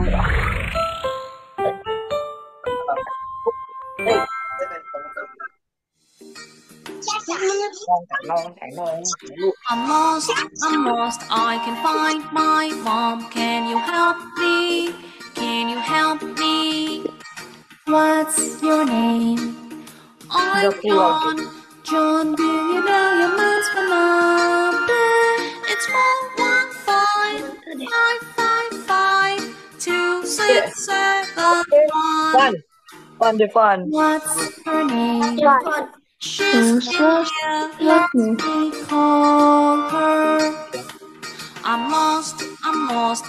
I'm lost, I can find my mom. Can you help me? Can you help me? What's your name? I'm John. John, do you know your mom's phone number? It's 415-555-2671. Fun. What's her name? She's Julia. Let me call her. I'm lost,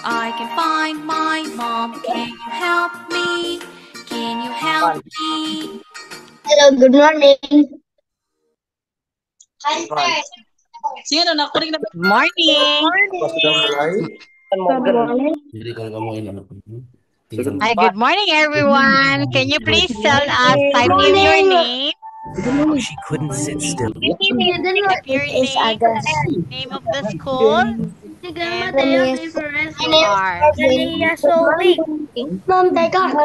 I can find my mom. Can you help me? Can you help me? Hello, good morning. Sino na? Good Morning. Hi, good morning, everyone. Can you please tell us, type in your name? Oh, she couldn't sit still. Type your name of the school, and you are. Mom, they got Who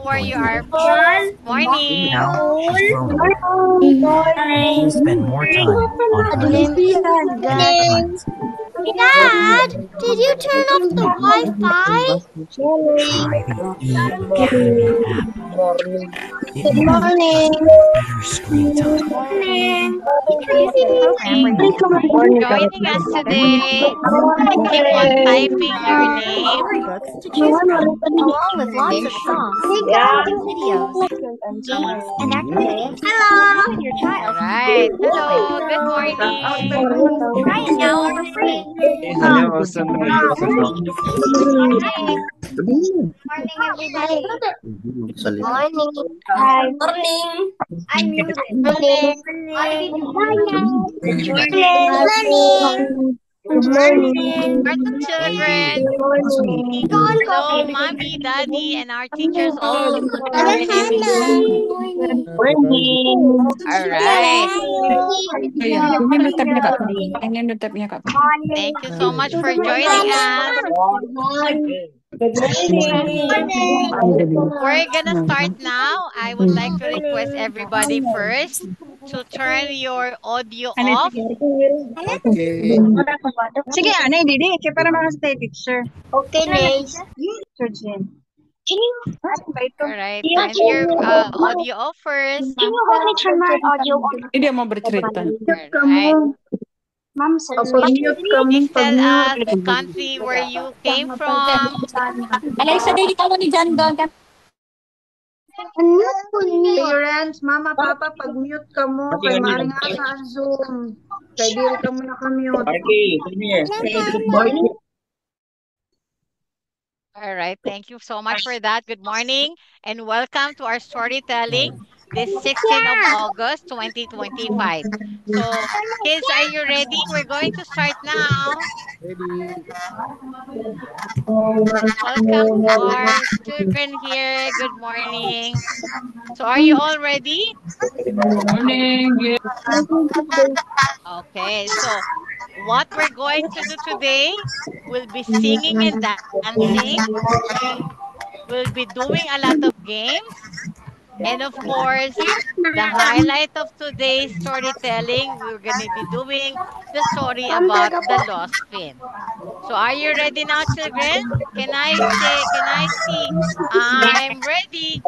are you are from? Morning. Now she's grown up. She spent more time on her friends. Dad, did you turn off the Wi-Fi? Try the E-Academy app. It will Morning. better screen time. Joining us today. Keep on typing your name. To choose from, along with lots of songs, videos, games, and activities. Hello. Your child. All right. Hello. Good morning. Try it now for free. Morning, everybody. Morning. Hi. Morning. I'm muted. Morning. Good morning. Welcome, children. Hello, mommy, daddy, and our teachers all. All right. Thank you so much for joining us. We're gonna start now. I would like to request everybody first to turn your audio off. Sige, Didi. Kaya para makasitay picture. Okay, Nays. Can you? All right, turn your audio off first. Can you help me turn my audio on? Hindi mo bercerita. All right. Mom says Please tell us the country where you came from. Alexa, dili ka mo ni John doon. Parents, mama, papa, pag-mute ka mo. Kay maring nga sa Zoom. Kay dili ka mo naka-mute. All right, thank you so much for that. Good morning and welcome to our storytelling this 16th of August 2025. So, kids, are you ready? We're going to start now. Welcome to our children here. Good morning. So, are you all ready? Morning. Okay, so what we're going to do today, we'll be singing and dancing. We'll be doing a lot of games. And of course, the highlight of today's storytelling, we're going to be doing the story about the lost fin. So are you ready now, children? Can I see? I'm ready.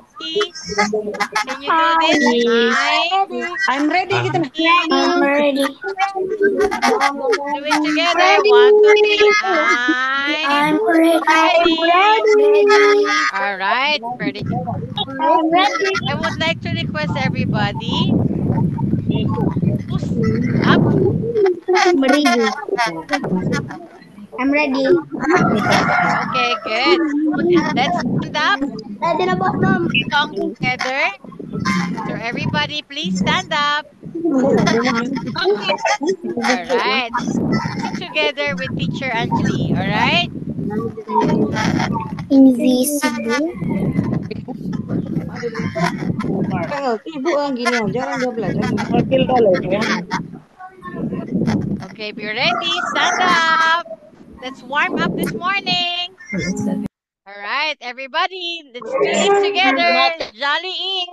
Can you do this? I'm ready. I'm ready. Do it together. 1, 2, 3. I'm ready. All right. Ready. I'm ready. I would like to request everybody to stand up. I'm ready. Okay, good. Let's stand up. Ready na po, Mom. Song together. So everybody, please stand up. All right. Sing together with Teacher Anjali. All right. Invisible. Ibu ang gini, jarang dia belajar. Okay, be ready. Stand up. Let's warm up this morning. All right, everybody, let's do this together. Jolly in.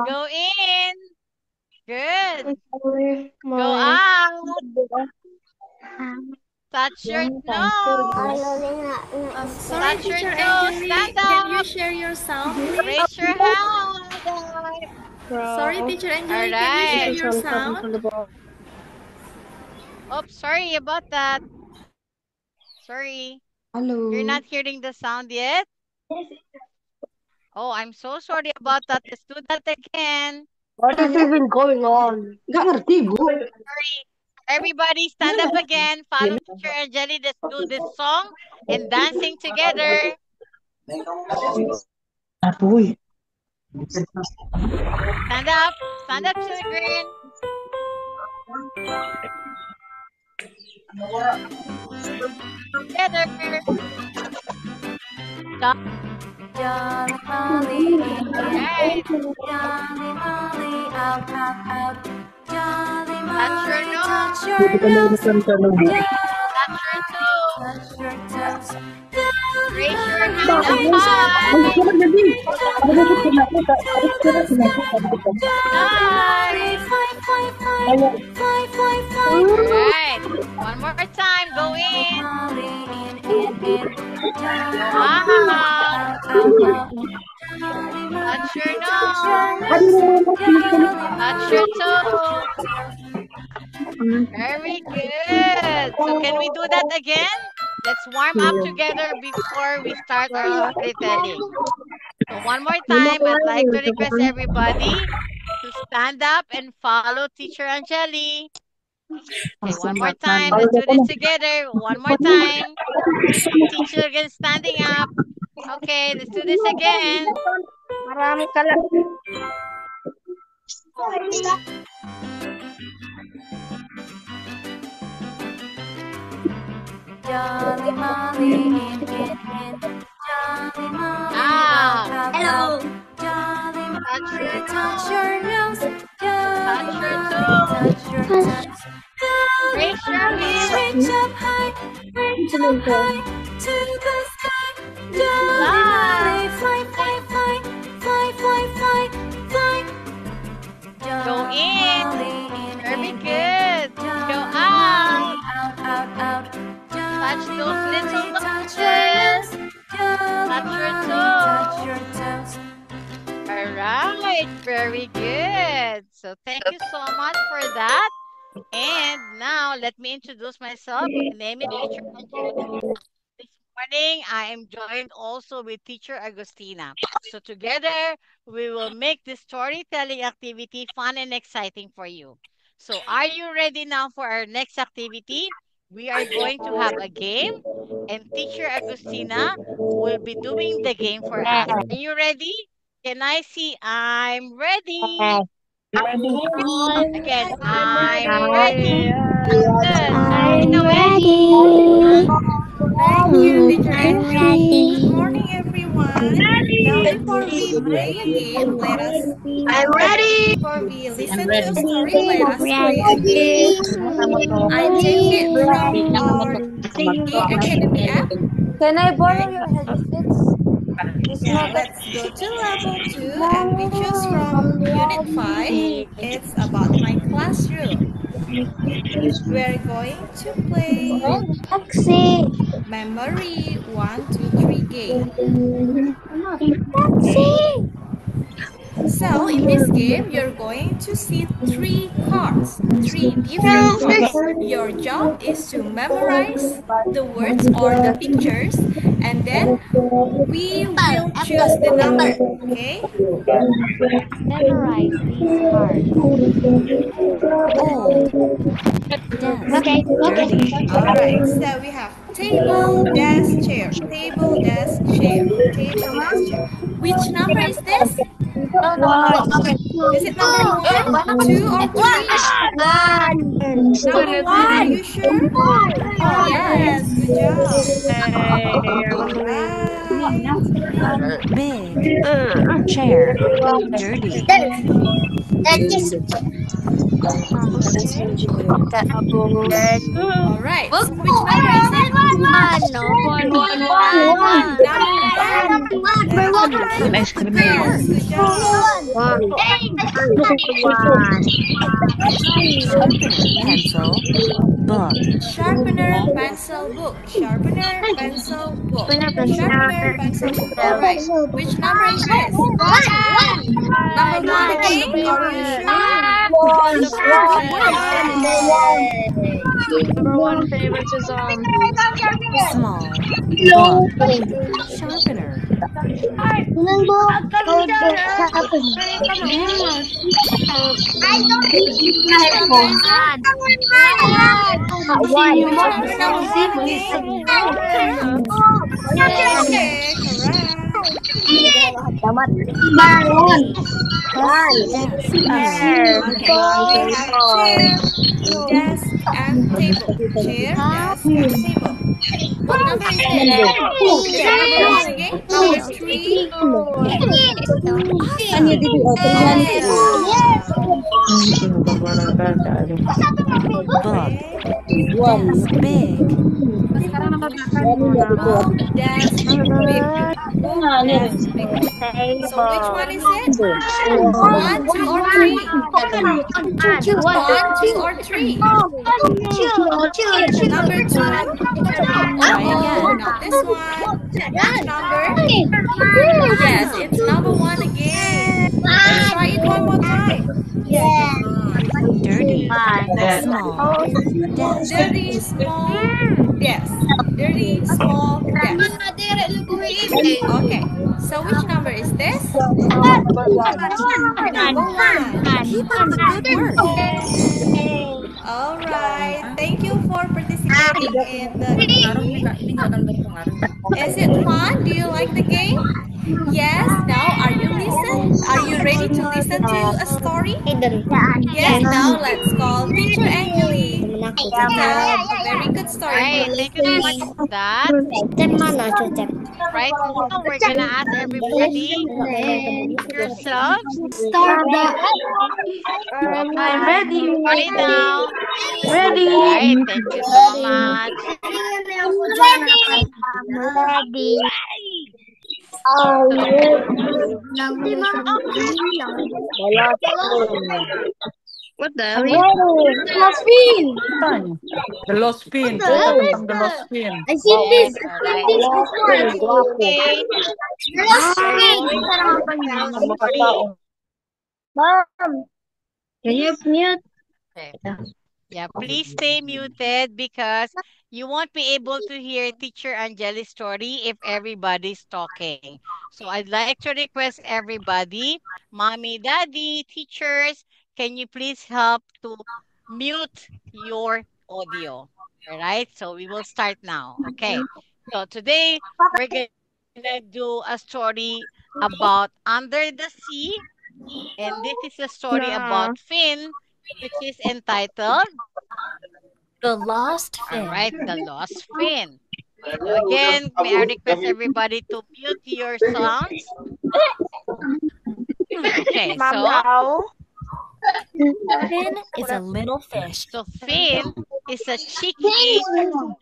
Go in. Good. Go out. Touch your nose. Sorry, Touch your Teacher toes. Angeli. Stand Can you up. share your sound, please? Raise your hand. Sorry, Teacher Angeli. All Can you share right. your sound? Oops, sorry about that. Sorry. Hello. You're not hearing the sound yet? Oh, I'm so sorry about that. Let's do that again. What is even going on? Gak ngerti, Bu. Sorry. Everybody stand up again. Follow Teacher Angeli. Let's do this song and dancing together. Stand up. Stand up, children. Together. Stop. Jolly Molly in, Right. Jolly Molly out, out, out. Jolly Touch your Molly, nose. touch your nose. Jolly Touch your toes. touch your toes. Raise your hand Jolly up reach up high. high, reach up high to the sky. Jolly Nice. fly, fly, fly, fly, fly, fly. All right. One more time. Go in. Molly in. Jolly Out. out, out, out. Touch your Touch your nose. nose. Touch your toes. Very good. So can we do that again? Let's warm up together before we start our storytelling. So one more time, I'd like to request everybody to stand up and follow Teacher Angeli. Okay, one more time. Let's do this together. One more time. Teacher again standing up. Okay, let's do this again. Marami ka lang. Jolly Molly in. Jolly Molly Out. out, out. Jolly Touch Molly, your touch nose. your nose. Jolly Touch your Molly, toes. touch your toes. Jolly Raise your Molly, hand. reach up high to the sky. Jolly Molly, fly, fly, fly, fly, fly, fly, fly. Go Jolly in. Molly Very good. Go Jolly out. Molly out, out. Touch those little Touch your noses. nose. Jolly Touch your Molly, toes. touch your toes. All right, very good. So thank you so much for that. And now let me introduce myself. My name is Teacher Angeli. This morning I am joined also with Teacher Agustina. So together we will make this storytelling activity fun and exciting for you. So are you ready now for our next activity? We are going to have a game and Teacher Agustina will be doing the game for us. Are you ready? Can I see I'm ready? Again, I'm ready. Good. Take away. Thank you, Teacher Angeli. Good morning, everyone. Now, before we play a game, let us I'm ready. before we listen to a story, let us pray again. I take it from our A Academy app. Can I borrow your headsets? Yeah, let's go to level 2 and we choose from Unit 5. It's about my classroom. We're going to play Taxi. Memory 1, 2, 3 game. Taxi. So, in this game, you're going to see 3 cards, 3 different cards. Your job is to memorize the words or the pictures, and then we will choose the number, okay? Memorize these cards. Oh, desk. Alright, so we have table, desk, chair, table, desk, chair, table, desk, chair. Which number is this? Is it number 1, 2, or 3? Number 1, are you sure? Yes, good job. Big. Chair. Dirty. All right. So which number is it? Ice cream na Bear. yun. Good job. Pencil. Book. Sharpener, pencil, book. Sharpener, pencil, book. Sharpener, pencil, book. All right. Which number is this? Number one again. Are you sure? Number one favorite is Small. Book. Sharpener. Okay, correct. Okay, we have chair, desk, and table. Chair, desk, and table. What number is this? Number one again. Number three. Book. Big. Book, desk, big. Book, desk, big. So which one is it? One, two, or three? One, two, or three? Number two? Oh, not this one. Which number? Yes, it's number one again. Let's try it one more time. Dirty. Small. Desk. Dirty, small, yes. Dirty, small, yes. Okay, so which number is this? Number one. Keep up the good work. All right. Thank you for participating in the game. Is it fun? Do you like the game? Yes. Now, are you ready to listen to a story? Yes. Now, let's call Teacher Angeli to tell a very good story. Right, thank you so much for that. Right now, we're gonna ask everybody yourselves. I'm ready. Right now. Ready. Right, thank you so much. What the hell? Muffin. The lost pin. The lost pin. I seen this. Alright. Okay. Mom, can you mute? Okay. Yeah, please stay muted because you won't be able to hear Teacher Angeli's story if everybody's talking. So I'd like to request everybody, mommy, daddy, teachers, can you please help to mute your audio? All right, so we will start now. Okay, so today we're gonna do a story about Under the Sea, and this is a story about Finn, which is entitled The Lost All Fin. right, the lost fin. So again, may I request everybody to mute your sounds? Okay, so Fin is a little fish. Finn is a cheeky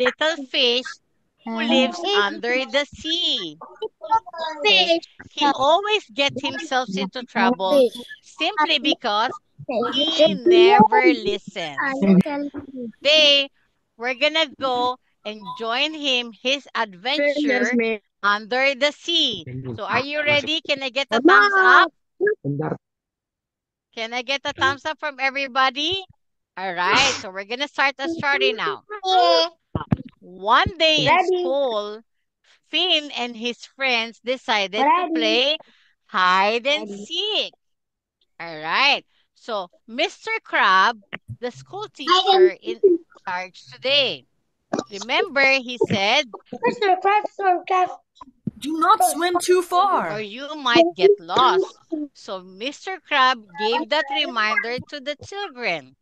little fish who lives under the sea. Okay. He always gets himself into trouble simply because he never listens. Today, we're gonna go and join him his adventure under the sea. So are you ready? Can I get a thumbs up? Can I get a thumbs up from everybody? All right, so we're gonna start the story now. One day in school, Finn and his friends decided to play hide and seek. All right, so Mr. Crab, the school teacher in charge today. Remember, he said, Do not swim too or far. you might get lost. So Mr. Crab gave that reminder to the children.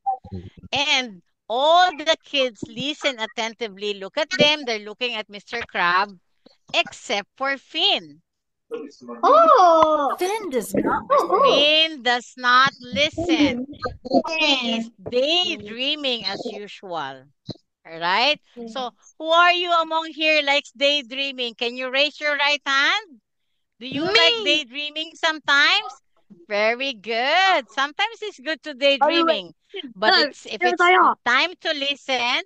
And all the kids listen attentively. Look at them. They're looking at Mr. Crab. except for Finn. Oh. Finn does not. Finn does not listen. He is daydreaming as usual. Alright? So, who are you among here likes daydreaming? Can you raise your right hand? Do you like daydreaming sometimes? Very good. Sometimes it's good to daydreaming. But if it's time to listen,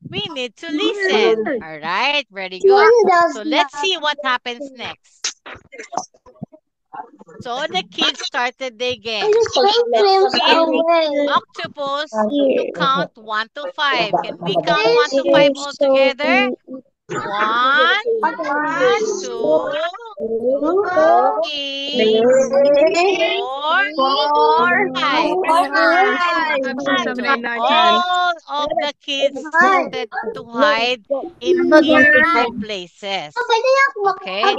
we need to listen. Alright? Very good. So, let's see what happens next. So the kids started the game. Let's see octopus to count 1 to 5. Can we count 1 to 5 all together? 1, 2, 3, 4, 5. All of the kids started to hide in nearby places. Okay? But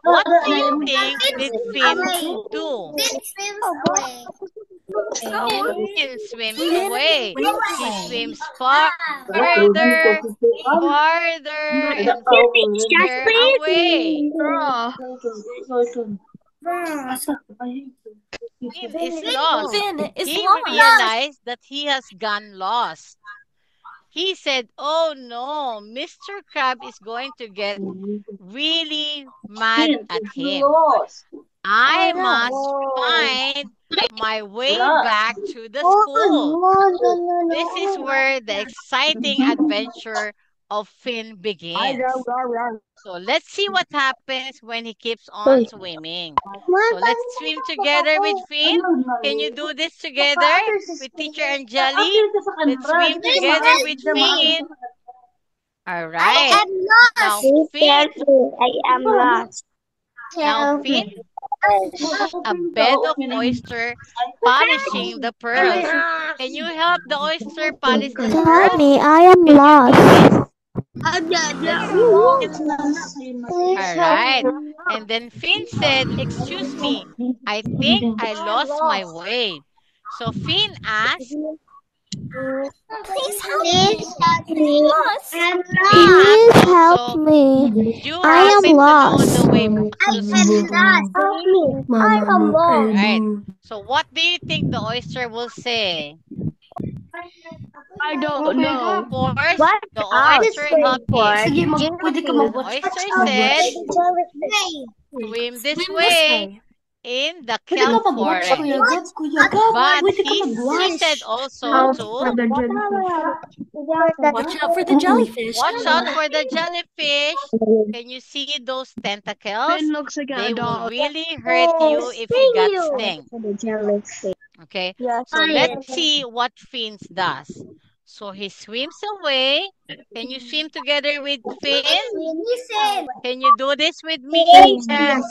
what do you think did Finn do? Finn swims away. He swims farther, farther, and farther away. Finn is lost. He realized that he has gone lost. He said, oh no, Mr. Crab is going to get really mad at him. I must find my way back to the school. This is where the exciting adventure of Finn begins. So let's see what happens when he keeps on swimming. So let's swim together with Finn. Can you do this together with Teacher Anjali? Let's swim together with Finn. All right. Now Finn. I am lost. Now Finn a bed of oyster polishing the pearls. Can you help the oyster polish the pearls? Mommy, I am lost. Alright. And then Finn said, excuse me, I think I lost my way. So Finn asked, Please help me. Please help me. you I am happen lost. to know the way back to school. Alright. So what do you think the oyster will say? I don't know. Of course, the oyster helped him. The oyster said, swim this way in the kelp forest. But he said also to Watch out for the jellyfish. watch out for the jellyfish. Can you see those tentacles? They will really hurt you if you got stung. Okay, so let's see what Finn does. So he swims away. Can you swim together with Finn? Can you do this with me? Yes.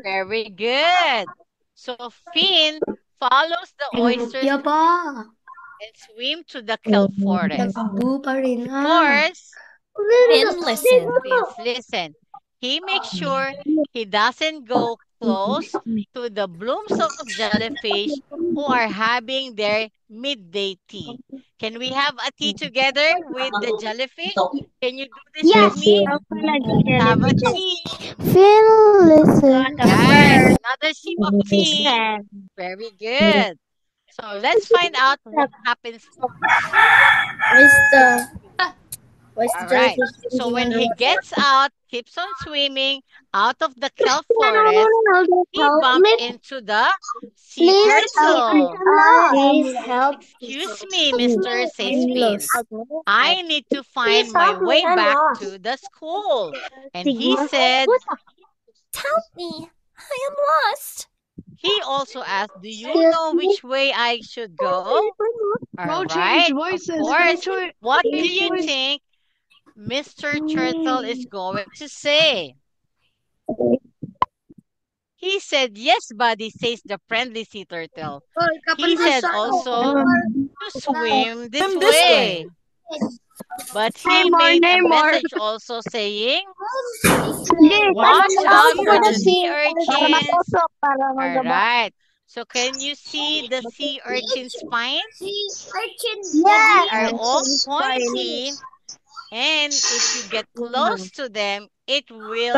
Very good. So Finn follows the oysters and swim to the kelp forest. Of course, Finn, listen. listen. He makes sure he doesn't go close to the blooms of jellyfish who are having their midday tea. Can we have a tea together with the jellyfish? Can you do this with me? Have a tea. Finn, listen. Yes, another sip of tea. Very good. So let's find out what happens. All right. So when he gets out, keeps on swimming out of the kelp forest, he bumped into the sea turtle. Please help. Excuse me, Mr. says Finn. I need to find my way back to the school. And he said, Help me. I am lost. he also asked, do you know which way I should go? All right. Of course. What do you think Mr. Turtle is going to say? He said, yes, buddy, says the friendly sea turtle. He said also to swim this way. But he made a message also saying, watch out for the sea urchins. All right. So can you see the sea urchin spines? They are all pointy. And if you get close to them, it will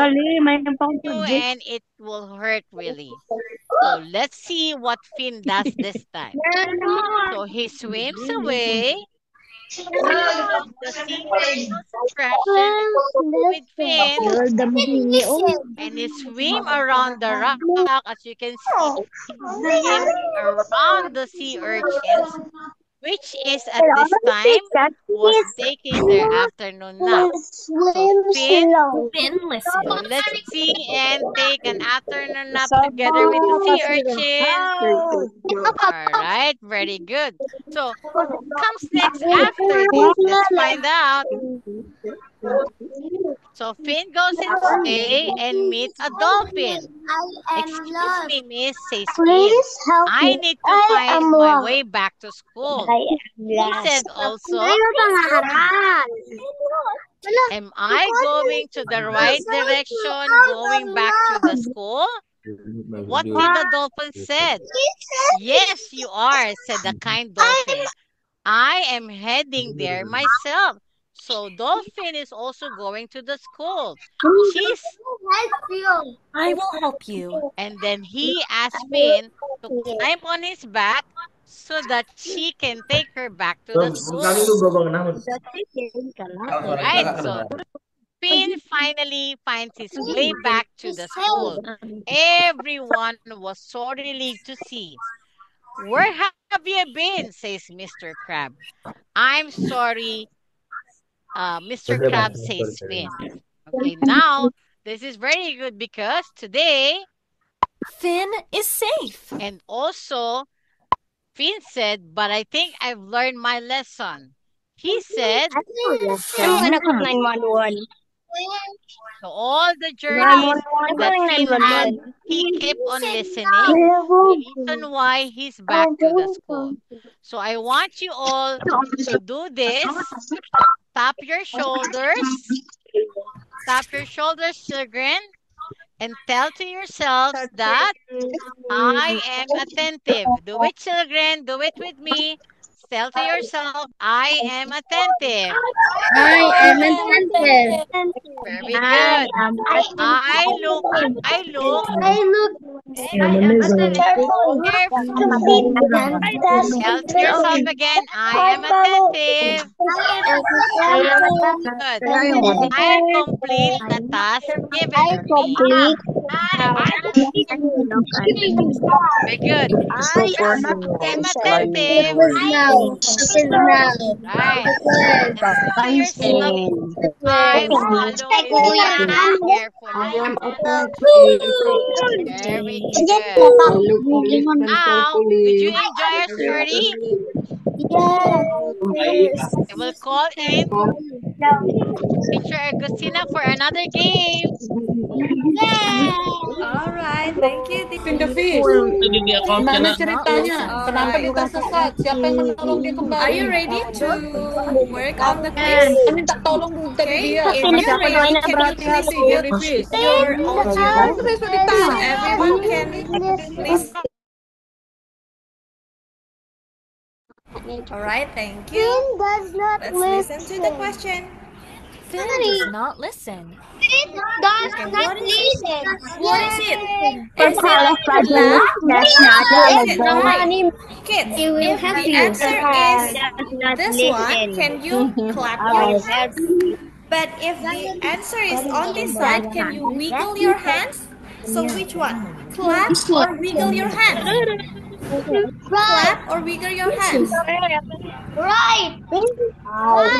you and it will hurt really. So let's see what Finn does this time. So he swims away. The sea attraction with Finn, and he swim around the rock. As you can see, he swim around the sea urchins, which is at this time was taking their afternoon nap. So Finn, listen. so let's see and take an afternoon nap together with the sea urchins. All right, very good. So what comes next after this? Let's find out. So Finn goes inside and meets a dolphin. Excuse me, miss, says Finn. I need to find my way back to school. He said also, am I going to the right direction, going back to the school? What did the dolphin said? Yes, you are, said the kind dolphin. I am heading there myself. So Dolphin is also going to the school. She's I will help you. and then he asked Finn to climb on his back so that she can take her back to the school. Right, so Finn finally finds his way back to the school. Everyone was so relieved to see. Where have you been? Says Mr. Crab. I'm sorry, Mr. Crab, says Finn. Okay, now this is very good because today Finn is safe. and also Finn said, but I think I've learned my lesson. He said, so all the journeys that Finn had, he kept on listening. The reason why he's back to the school. So I want you all to do this. Tap your shoulders. Tap your shoulders, children. And tell to yourselves that I am attentive. Do it, children. Do it with me. Tell to yourself, I am attentive. Very good. I look careful. Tell to yourself again, I am attentive. Good. I complete the task given to me. Very good. I am attentive. Right. Tell yourself, I'm following carefully. Very good. Now, did you enjoy our story? I will call in Teacher Agustina for another game. All right, thank you. In the fish. Gimana ceritanya? Kenapa dia tersesat? Siapa yang menolong dia kembali? Are you ready to work on the quiz? Minta tolong dari dia. If you're ready, can you please mute your audio? So everyone can please. All right, thank you. Let's listen to the question. Finn does not listen. What is it? Is it laugh? Is it right? Kids, if the answer is this one, can you clap your hands? But if the answer is on this side, can you wiggle your hands? So which one? Clap or wiggle your hands? Clap or wiggle your hands?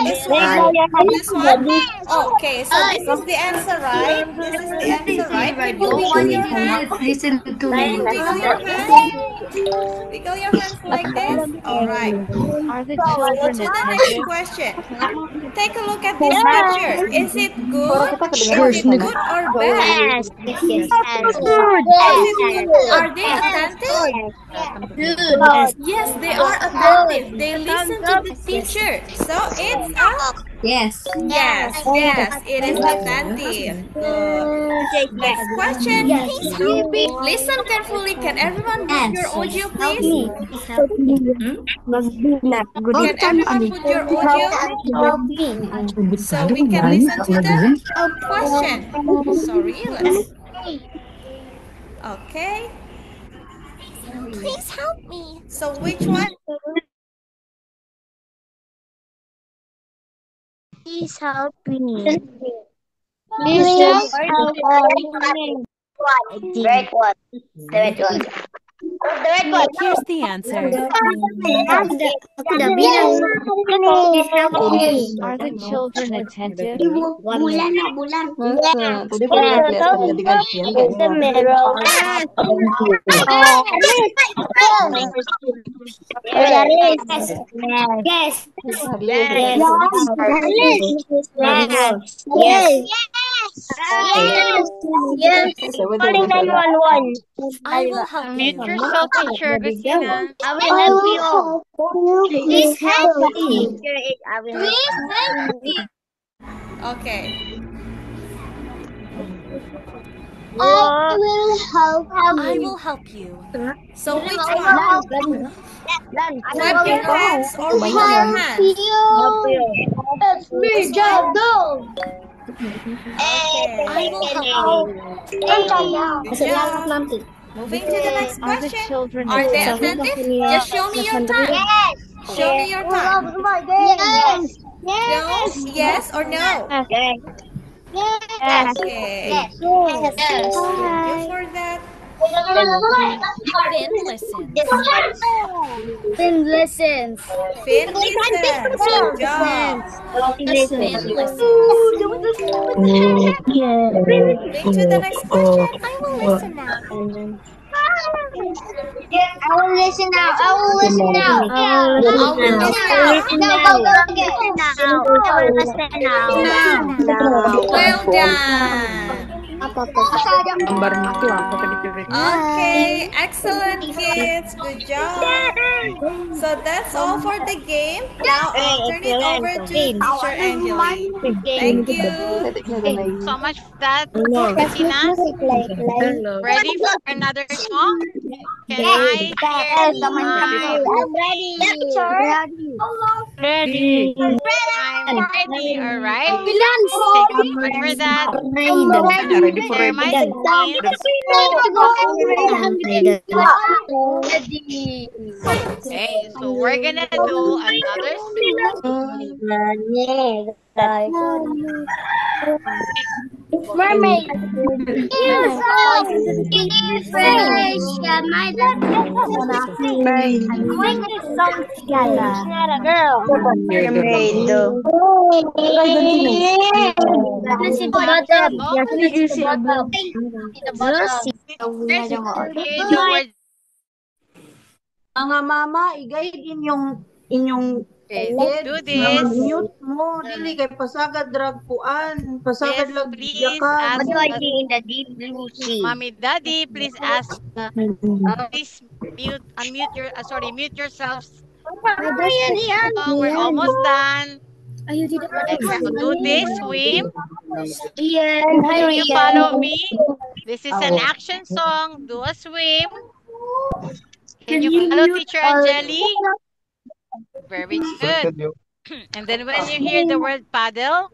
This one? This one? Okay, so this is the answer, right? This is the answer, right? Can you wiggle your hands? Wiggle your hands? Wiggle your hands like this? Alright. Let's go to the next question. Take a look at this picture. Is it good? Is it good or bad? Is it good? Are they attentive? Yes, they are attentive. They listen to the teacher. So it's a Yes, it is attentive. Good. Next question. Listen carefully. Can everyone mute your audio, please? Can everyone put your audio so we can listen to the question? Sorry, let's. Okay. Please help me. So which one? Please help me. Please help me. The red one. The red one. The red one. Here's the answer. Aku dah bilang. Please help me. Are the children attentive? Bulan. Masa? Tadi pernah kelihatan ganti-gantian kayaknya. The mirror. Yes. Calling 911. I will help Mute you. yourself, teacher Christina. I will help you. Please help me. I will help you. Okay. I will help you. So which one? Clap your hands or wave your hands. I will help you. Good job. Moving to the next Are the question. children Are they attentive? attentive? Just show me your time. Show me your time. Yes. No? Yes or no? Yes. Okay. Yes. Thank you for that. Finn listens. Finn listens. Finn listens. Good job. Finn listens. Moving to the next question. I will listen now. I will listen now. I will listen now. Well done. Gambarnya tuh apa tadi kira-kira? Okay, excellent kids. Good job. So that's all for the game. Now I'll turn it over to Teacher Angela. Thank you. So much for that, Christina. Ready for another song? Can I hear Ready. I'm ready, alright? Thank you so much for that. Ready for Share my ready. screen. Okay, so we're gonna do another Mermaid. Sing this song together. Girl. Mermaid. See the bottom. You see the bottom. Here's the word. Mga mama, i-guide inyong Okay, head. do this. Mute mo, dili kay pasagad drag puan, pasagad Yes, lag please yakan. ask in the deep blue sea? Mommy, Daddy, please ask. Please mute yourselves. We're almost done. Let's do this swim. Yes. Can you follow me? This is an action song. Do a swim. Can you follow Teacher Angeli? Very good. And then when you hear the word paddle,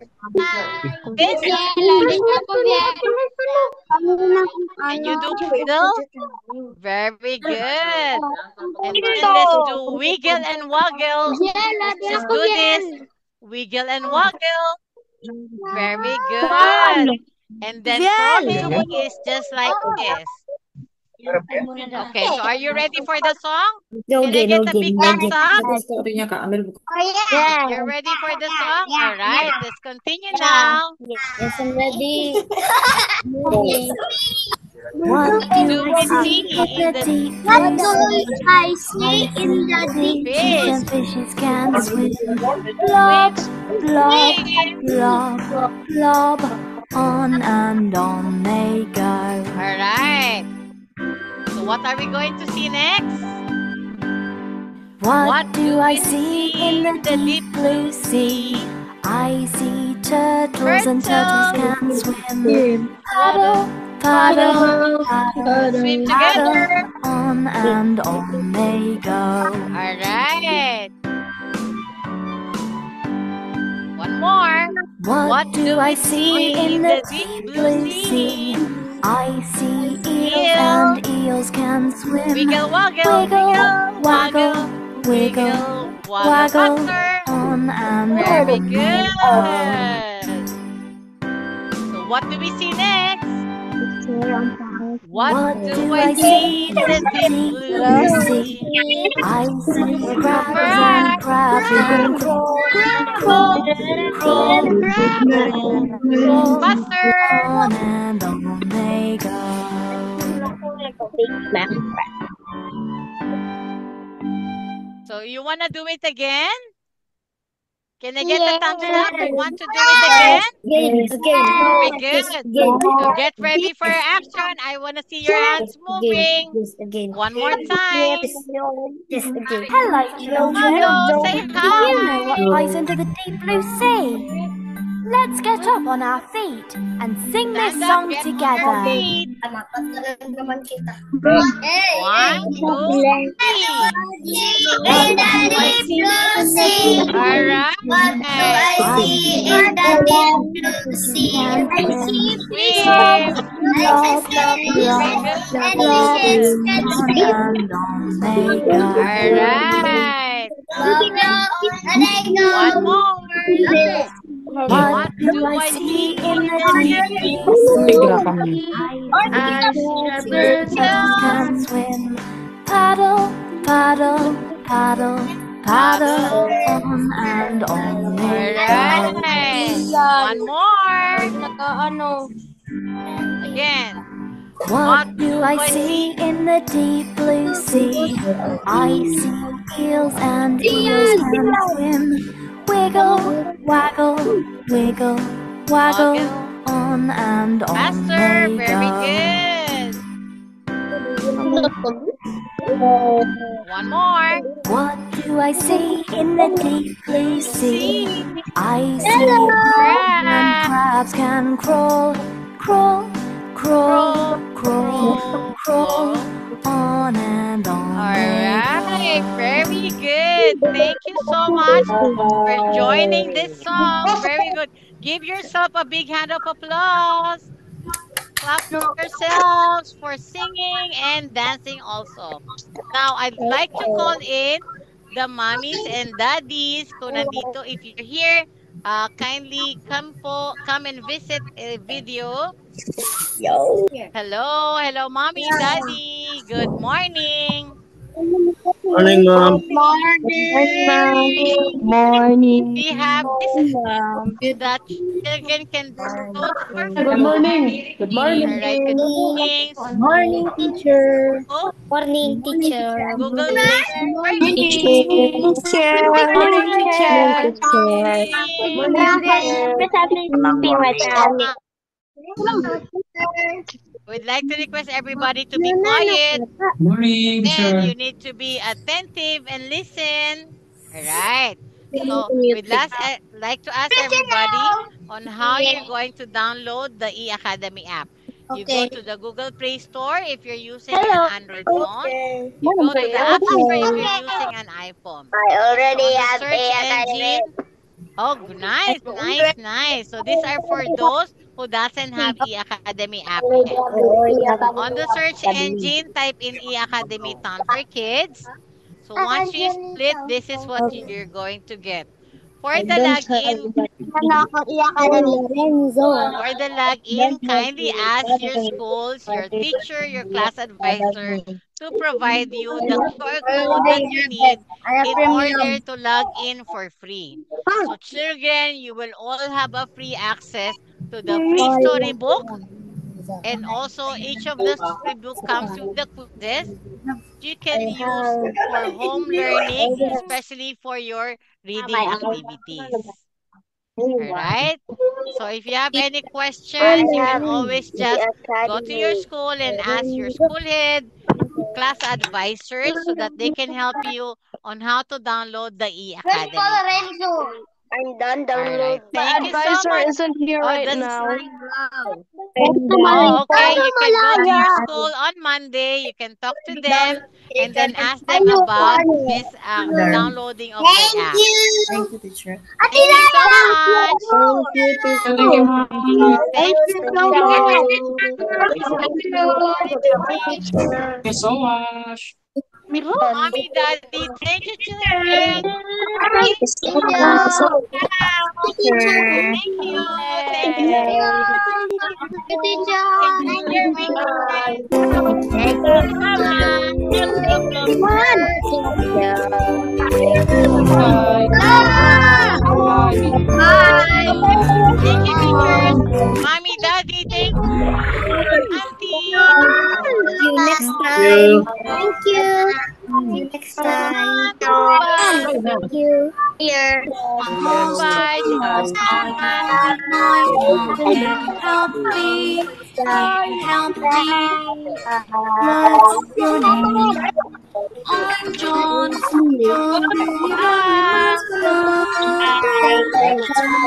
this, can you do paddle? Very good. And then let's do wiggle and waggle. Let's just do this. Wiggle and waggle. Very good. And then crossing is just like this. Okay, so are you ready for the song? Can I get a big thumbs up? You're ready for the song? All right, let's continue now. Yes, I'm ready. What Do we see in the What do I see in the deep? fish? fishes can swim? Blob, blob, blob, blob. On and on they go. All right. So what are we going to see next? What do I see in the deep blue sea? I I see turtles and turtles can swim. Paddle, Paddle, paddle, swim paddle, together. on and on they go. All right. One more. What do I see in the deep blue sea? I see eels and eels can swim. Wiggle, waggle, Wiggle, waggle, waggle, wiggle, waggle, faster. on and Very on. good. So what do we see next? What do I see in the deep blue sea? I see crabs and crabs can crawl, crawl, crawl, crawl, Faster. on and on they go. So you want to do it again? Can I get a thumbs up? You want to do it again? Very good. So get ready for action. I want to see your hands moving. One more time. Hello, children. Hello, say Do you hi. know what lies under the deep blue sea? Let's get up on our feet and sing this Stand up, song get on your together. feet. One, two, three. All right. And on they go. All right. One more. What do I see in the deep blue sea? I see birds can swim. Paddle, paddle, paddle, paddle, on and on they go. Alright. One more. Again. What do I see in the deep blue sea? I see eels and eels can swim. Wiggle, waggle, wiggle, waggle, on and on Faster. they Very go. good. One more. What do I see in the deep blue sea? I see Crab. and crabs can crawl, crawl, crawl, crawl, crawl, on and on. Alright, very good. Thank you so much for joining this song. Very good. Give yourself a big hand of applause. Clap for yourselves for singing and dancing also. Now, I'd like to call in the mommies and daddies. Kung nandito, if you're here, kindly come and visit a video. Hello, mommy, daddy. Good morning. Morning, Mom. We have this that children can download for Good morning. Good morning. Alright, good morning. Morning, teacher. Oh, Morning, teacher. Google Play Store. We'd like to request everybody to be quiet. Morning, And you need to be attentive and listen. Alright. So, like to ask everybody on how you're going to download the eAcademy app. You go to the Google Play Store if you're using an Android phone. You go to the App Store if you're using an iPhone. I already So, have the search engine. Oh, nice. So, these are for those who doesn't have eAcademy app yet. On the search engine, type in eAcademy Town for Kids. So once you split, this is what you're going to get. For the login, kindly ask your schools, your teacher, your class advisor to provide you the QR code that you need in order to log in for free. So children, you will all have a free access to the free storybook. And also, each of the storybook comes with the quizzes you can use for home learning, especially for your reading activities. Alright? So, if you have any questions, you can always just go to your school and ask your school head, class advisors, so that they can help you on how to download the eAcademy. I'm done All right. downloading. Thank you so much. isn't here Oh, right that's now. Oh, okay. You can go to your school on Monday. You can talk to them and then ask them about this downloading of their app. Thank you, teacher. Thank you so much. Thank you, ma'am. Thank you so Thank you so much. Mommy, Daddy. Thank you, children. Thank you. Thank you so much. Enjoy your weekend. Bye. Bye. Thank you, teachers. Mommy, Daddy. Thank you, Auntie. See you next Thank time. you. Thank you. See you next time. Bye. Thank you. Here. Bye. Almost I can find my mom. Can you help me? Can you help me? What's your name? I'm John. John, do you love me? Bye. Bye.